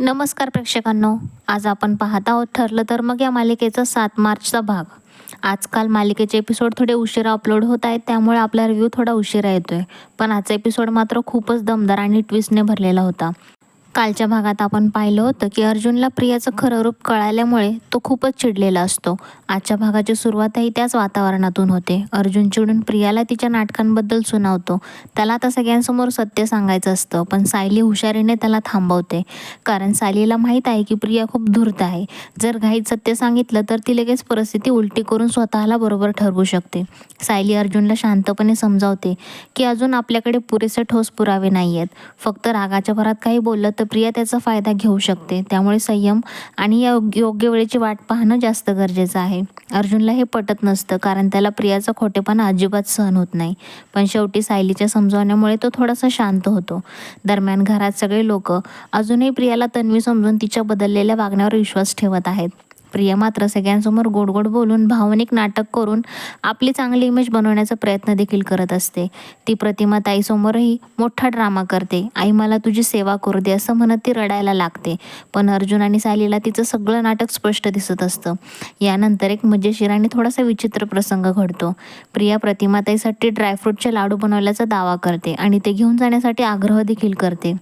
नमस्कार प्रेक्षकांनो, आज आपण पाहत आहोत ठरलं तर मग या मालिकेचा 7 मार्चचा भाग. आजकाल मालिकेचे एपिसोड थोडे उशिरा अपलोड होत आहेत, त्यामुळे आपला रिव्ह्यू थोडा उशिरा येतोय. पण आजचा एपिसोड मात्र खूपच दमदार आणि ट्विस्टने भरलेला होता. कालच्या भागात आपण पाहिलं होतं की अर्जुनला प्रियाचं खरं रूप कळाल्यामुळे तो खूपच चिडलेला असतो. आजच्या भागाची सुरुवातही त्याच वातावरणातून होते. अर्जुन चिडून प्रियाला तिच्या नाटकांबद्दल सुनावतो. त्याला आता सगळ्यांसमोर सत्य सांगायचं असतं, पण सायली हुशारीने त्याला थांबवते. कारण सायलीला माहीत आहे की प्रिया खूप धूर्त आहे. जर घाईत सत्य सांगितलं तर ती लगेच परिस्थिती उलटी करून स्वतःला बरोबर ठरवू शकते. सायली अर्जुनला शांतपणे समजावते की अजून आपल्याकडे पुरेसे ठोस पुरावे नाही आहेत. फक्त रागाच्या भरात काही बोललं तर प्रिया त्याचा फायदा घेऊ शकते. त्यामुळे संयम आणि योग्य वेळेची वाट पाहणं जास्त गरजेचं आहे. अर्जुनला हे पटत नसतं, कारण त्याला प्रियाचा खोटेपणा अजिबात सहन होत नाही. पण शेवटी सायलीच्या समजावण्यामुळे तो थोडासा शांत होतो. दरम्यान घरात सगळे लोक अजूनही प्रियाला तन्वी समजून तिच्या बदललेल्या वागण्यावर विश्वास ठेवत आहेत. प्रिया मात्र सगळ्यांसमोर गोड गोड बोलून भावनिक नाटक करून आपली चांगली इमेज बनवण्याचा प्रयत्न देखील करत असते. ती प्रतिमा ताईसमोरही मोठा ड्रामा करते. आई मला तुझी सेवा करू दे असं म्हणत ती रडायला लागते. पण अर्जुन आणि सायलीला तिचं सगळं नाटक स्पष्ट दिसत असतं. यानंतर एक मजेशीर आणि थोडासा विचित्र प्रसंग घडतो. प्रिया प्रतिमा ताईसाठी ड्रायफ्रूटचे लाडू बनवल्याचा दावा करते आणि ते घेऊन जाण्यासाठी आग्रह देखील करते.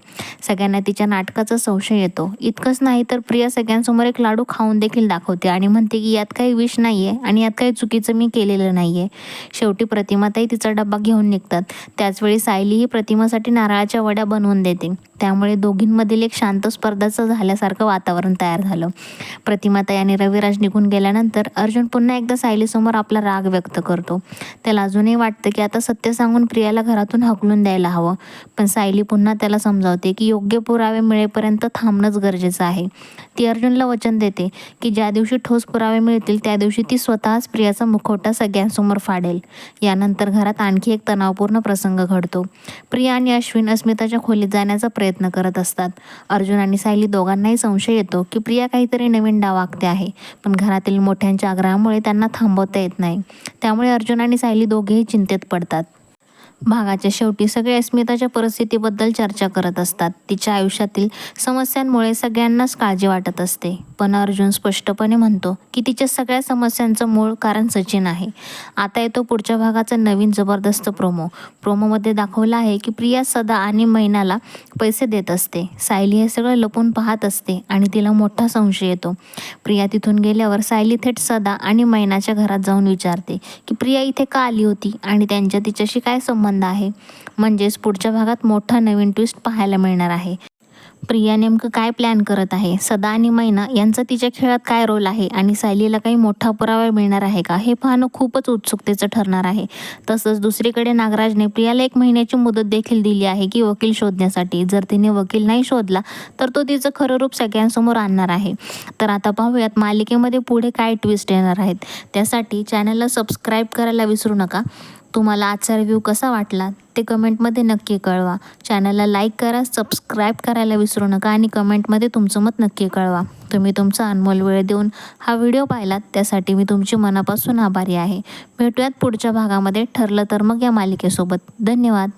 सगळ्यांना तिच्या नाटकाचा संशय येतो. इतकंच नाही तर प्रिया सगळ्यांसमोर एक लाडू खाऊन देखील दाखवते आणि म्हणते की यात काही विष नाहीये आणि यात काही चुकीचं मी केलेलं नाहीये. शेवटी प्रतिमाताई तिचा डब्बा घेऊन निघतात. त्याचवेळी सायली ही प्रतिमासाठी नारळाच्या वड्या बनवून देते. त्यामुळे दोघींमधील एक शांत स्पर्धाचं झाल्यासारखं वातावरण तयार झालं. प्रतिमाताई आणि रविराज निघून गेल्यानंतर अर्जुन पुन्हा एकदा सायलीसमोर आपला राग व्यक्त करतो. त्याला अजूनही वाटतं की आता सत्य सांगून प्रियाला घरातून हाकलून द्यायला हवं. पण सायली पुन्हा त्याला समजावते की योग्य पुरावे मिळेपर्यंत थांबणंच गरजेचं आहे. ती अर्जुनला वचन देते की ज्या दिवशी ठोस पुरावे मिळतील त्या दिवशी ती स्वतःच प्रियाचा मुखवटा सगळ्यांसमोर फाडेल. यानंतर घरात आणखी एक तणावपूर्ण प्रसंग घडतो. प्रिया आणि अश्विन अस्मिताच्या खोलीत जाण्याचा प्रयत्न करत असतात. अर्जुन आणि सायली दोघांनाही संशय येतो की प्रिया काहीतरी नवीन डाव आखते आहे. पण घरातील मोठ्यांच्या आग्रहामुळे त्यांना थांबवता येत नाही. त्यामुळे अर्जुन आणि सायली दोघेही चिंतेत पडतात. भागाच्या शेवटी सगळे अस्मिताच्या परिस्थितीबद्दल चर्चा करत असतात. तिच्या आयुष्यातील समस्यांमुळे सगळ्यांनाच काळजी वाटत असते. पण अर्जुन स्पष्टपणे म्हणतो की तिच्या सगळ्या समस्यांचं मूळ कारण सचिन आहे. आता येतो पुढच्या भागाचा नवीन जबरदस्त प्रोमोमध्ये दाखवलं आहे की प्रिया सदा आणि मैनाला पैसे देत असते. सायली हे सगळं लपून पाहत असते आणि तिला मोठा संशय येतो. प्रिया तिथून गेल्यावर सायली थेट सदा आणि मैनाच्या घरात जाऊन विचारते की प्रिया इथे का आली होती आणि त्यांच्या तिच्याशी काय संबंध आहे. म्हणजेच पुढच्या भागात मोठा नवीन ट्विस्ट पाहायला मिळणार आहे. प्रिया नेमकं काय प्लॅन करत आहे, सदा आणि मैना यांचा तिच्या खेळात काय रोल आहे आणि सायलीला काही मोठा पुरावा मिळणार आहे का, हे पाहणं खूपच उत्सुकतेचं ठरणार आहे. तसंच दुसरीकडे नागराजने प्रियाला 1 महिन्याची मुदत देखील दिली आहे की वकील शोधण्यासाठी. जर तिने वकील नाही शोधला तर तो तिचं खरं रूप सगळ्यांसमोर आणणार आहे. तर आता पाहूयात मालिकेमध्ये पुढे काय ट्विस्ट येणार आहेत. त्यासाठी चॅनलला सबस्क्राईब करायला विसरू नका. तुम्हाला आजचा रिव्ह्यू कसा वाटला ते कमेंटमध्ये नक्की कळवा. चॅनलला लाईक करा, सबस्क्राईब करायला विसरू नका आणि कमेंटमध्ये तुमचं मत नक्की कळवा. तुम्ही तुमचा अनमोल वेळ देऊन हा व्हिडिओ पाहिलात त्यासाठी मी तुमची मनापासून आभारी आहे. भेटूयात पुढच्या भागामध्ये ठरलं तर मग या मालिकेसोबत. धन्यवाद.